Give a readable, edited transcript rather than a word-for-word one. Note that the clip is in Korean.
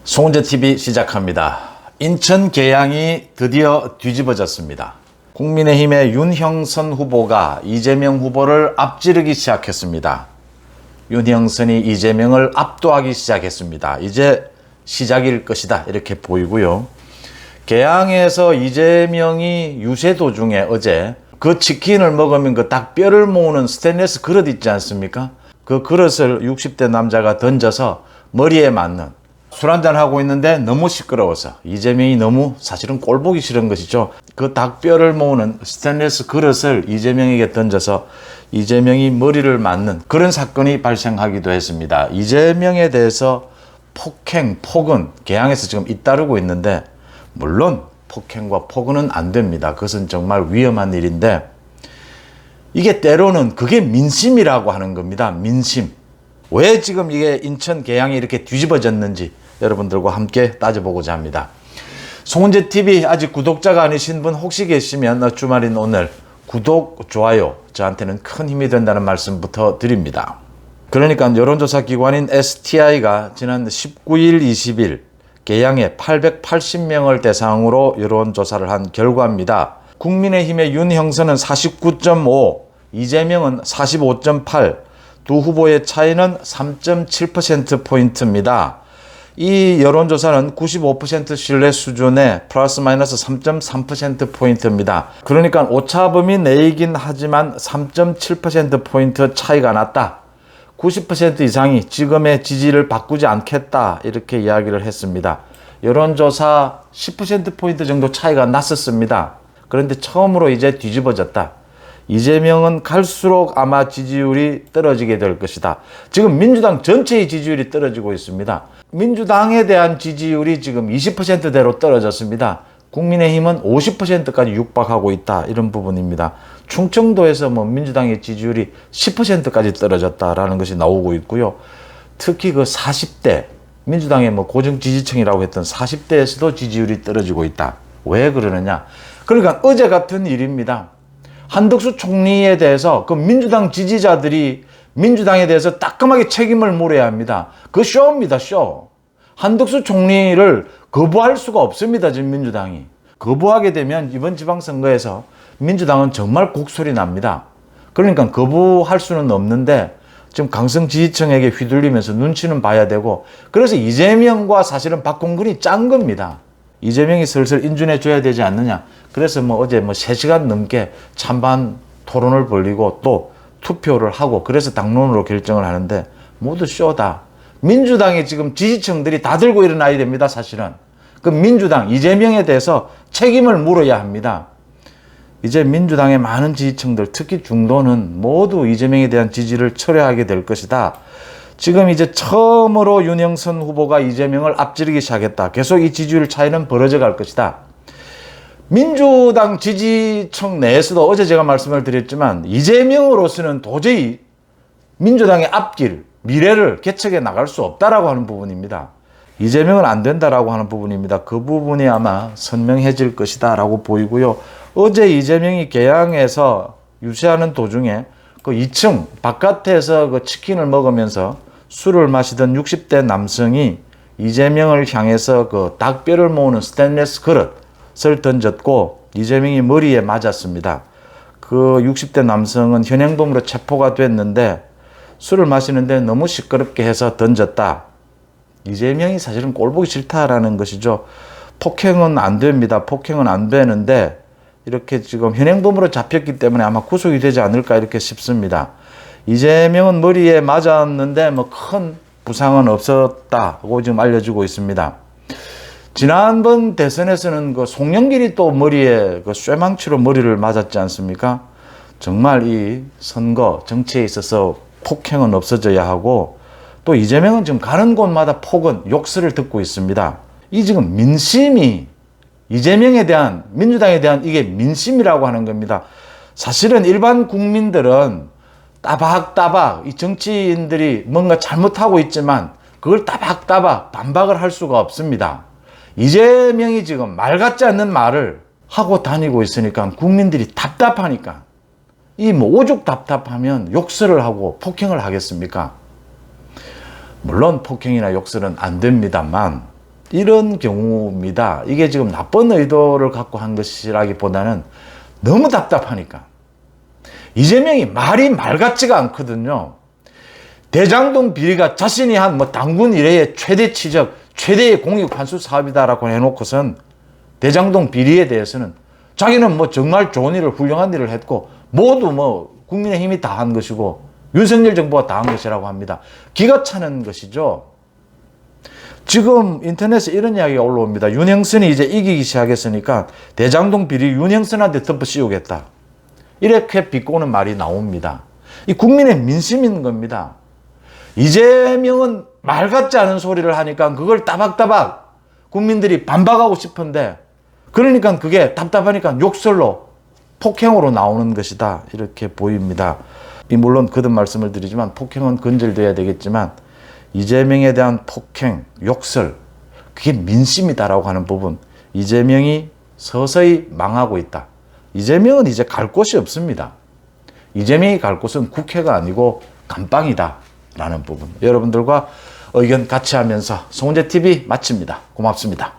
송은재TV 시작합니다. 인천 계양이 드디어 뒤집어졌습니다. 국민의힘의 윤형선 후보가 이재명 후보를 앞지르기 시작했습니다. 윤형선이 이재명을 압도하기 시작했습니다. 이제 시작일 것이다 이렇게 보이고요. 계양에서 이재명이 유세 도중에 어제 그 치킨을 먹으면 그 닭뼈를 모으는 스테인리스 그릇 있지 않습니까? 그 그릇을 60대 남자가 던져서 머리에 맞는, 술 한잔하고 있는데 너무 시끄러워서 이재명이 너무 사실은 꼴 보기 싫은 것이죠. 그 닭뼈를 모으는 스테인리스 그릇을 이재명에게 던져서 이재명이 머리를 맞는 그런 사건이 발생하기도 했습니다. 이재명에 대해서 폭행, 폭언, 계양에서 지금 잇따르고 있는데, 물론 폭행과 폭언은 안 됩니다. 그것은 정말 위험한 일인데, 이게 때로는 그게 민심이라고 하는 겁니다. 민심. 왜 지금 이게 인천 계양이 이렇게 뒤집어졌는지 여러분들과 함께 따져보고자 합니다. 송은재TV 아직 구독자가 아니신 분 혹시 계시면 주말인 오늘 구독, 좋아요 저한테는 큰 힘이 된다는 말씀부터 드립니다. 그러니까 여론조사 기관인 STI가 지난 19일, 20일 계양에 880명을 대상으로 여론조사를 한 결과입니다. 국민의힘의 윤형선은 49.5, 이재명은 45.8, 두 후보의 차이는 3.7%포인트입니다. 이 여론조사는 95% 신뢰 수준의 플러스 마이너스 3.3%포인트입니다. 그러니까 오차범위 내이긴 하지만 3.7%포인트 차이가 났다. 90% 이상이 지금의 지지를 바꾸지 않겠다 이렇게 이야기를 했습니다. 여론조사 10%포인트 정도 차이가 났었습니다. 그런데 처음으로 이제 뒤집어졌다. 이재명은 갈수록 아마 지지율이 떨어지게 될 것이다. 지금 민주당 전체의 지지율이 떨어지고 있습니다. 민주당에 대한 지지율이 지금 20%대로 떨어졌습니다. 국민의힘은 50%까지 육박하고 있다. 이런 부분입니다. 충청도에서 민주당의 지지율이 10%까지 떨어졌다라는 것이 나오고 있고요. 특히 그 40대, 민주당의 고정 지지층이라고 했던 40대에서도 지지율이 떨어지고 있다. 왜 그러느냐? 그러니까 어제 같은 일입니다. 한덕수 총리에 대해서 그 민주당 지지자들이 민주당에 대해서 따끔하게 책임을 물어야 합니다. 그 쇼입니다, 쇼. 한덕수 총리를 거부할 수가 없습니다, 지금 민주당이. 거부하게 되면 이번 지방선거에서 민주당은 정말 곡소리 납니다. 그러니까 거부할 수는 없는데 지금 강성 지지층에게 휘둘리면서 눈치는 봐야 되고, 그래서 이재명과 사실은 박홍근이 짠 겁니다. 이재명이 슬슬 인준해 줘야 되지 않느냐. 그래서 어제 3시간 넘게 찬반 토론을 벌이고 또 투표를 하고, 그래서 당론으로 결정을 하는데 모두 쇼다. 민주당의 지금 지지층들이 다 들고 일어나야 됩니다, 사실은. 그 민주당, 이재명에 대해서 책임을 물어야 합니다. 이제 민주당의 많은 지지층들, 특히 중도는 모두 이재명에 대한 지지를 철회하게 될 것이다. 지금 이제 처음으로 윤형선 후보가 이재명을 앞지르기 시작했다. 계속 이 지지율 차이는 벌어져 갈 것이다. 민주당 지지층 내에서도 어제 제가 말씀을 드렸지만 이재명으로서는 도저히 민주당의 앞길, 미래를 개척해 나갈 수 없다라고 하는 부분입니다. 이재명은 안 된다라고 하는 부분입니다. 그 부분이 아마 선명해질 것이다 라고 보이고요. 어제 이재명이 계양에서 유세하는 도중에 그 2층 바깥에서 그 치킨을 먹으면서 술을 마시던 60대 남성이 이재명을 향해서 그 닭뼈를 모으는 스테인리스 그릇을 던졌고 이재명이 머리에 맞았습니다. 그 60대 남성은 현행범으로 체포가 됐는데 술을 마시는데 너무 시끄럽게 해서 던졌다. 이재명이 사실은 꼴 보기 싫다라는 것이죠. 폭행은 안 됩니다. 폭행은 안 되는데 이렇게 지금 현행범으로 잡혔기 때문에 아마 구속이 되지 않을까 이렇게 싶습니다. 이재명은 머리에 맞았는데 큰 부상은 없었다고 지금 알려지고 있습니다. 지난번 대선에서는 그 송영길이 또 머리에 그 쇠망치로 머리를 맞았지 않습니까? 정말 이 선거 정치에 있어서 폭행은 없어져야 하고, 또 이재명은 지금 가는 곳마다 폭언, 욕설을 듣고 있습니다. 이 지금 민심이 이재명에 대한, 민주당에 대한 이게 민심이라고 하는 겁니다. 사실은 일반 국민들은 따박따박 이 정치인들이 뭔가 잘못하고 있지만 그걸 따박따박 반박을 할 수가 없습니다. 이재명이 지금 말 같지 않는 말을 하고 다니고 있으니까 국민들이 답답하니까, 이 오죽 답답하면 욕설을 하고 폭행을 하겠습니까? 물론 폭행이나 욕설은 안 됩니다만 이런 경우입니다. 이게 지금 나쁜 의도를 갖고 한 것이라기보다는 너무 답답하니까. 이재명이 말이 말 같지가 않거든요. 대장동 비리가 자신이 한 뭐 당군 이래의 최대 치적, 최대의 공익 환수 사업이다라고 해놓고선 대장동 비리에 대해서는 자기는 뭐 정말 좋은 일을, 훌륭한 일을 했고 모두 뭐 국민의힘이 다 한 것이고 윤석열 정부가 다 한 것이라고 합니다. 기가 차는 것이죠. 지금 인터넷에 이런 이야기가 올라옵니다. 윤영선이 이제 이기기 시작했으니까 대장동 비리 윤영선한테 덮어 씌우겠다. 이렇게 비꼬는 말이 나옵니다. 이 국민의 민심인 겁니다. 이재명은 말 같지 않은 소리를 하니까 그걸 따박따박 국민들이 반박하고 싶은데, 그러니까 그게 답답하니까 욕설로, 폭행으로 나오는 것이다. 이렇게 보입니다. 물론 거듭 말씀을 드리지만 폭행은 근절돼야 되겠지만 이재명에 대한 폭행, 욕설, 그게 민심이다라고 하는 부분, 이재명이 서서히 망하고 있다. 이재명은 이제 갈 곳이 없습니다. 이재명이 갈 곳은 국회가 아니고 감방이다 라는 부분, 여러분들과 의견 같이 하면서 송은재TV 마칩니다. 고맙습니다.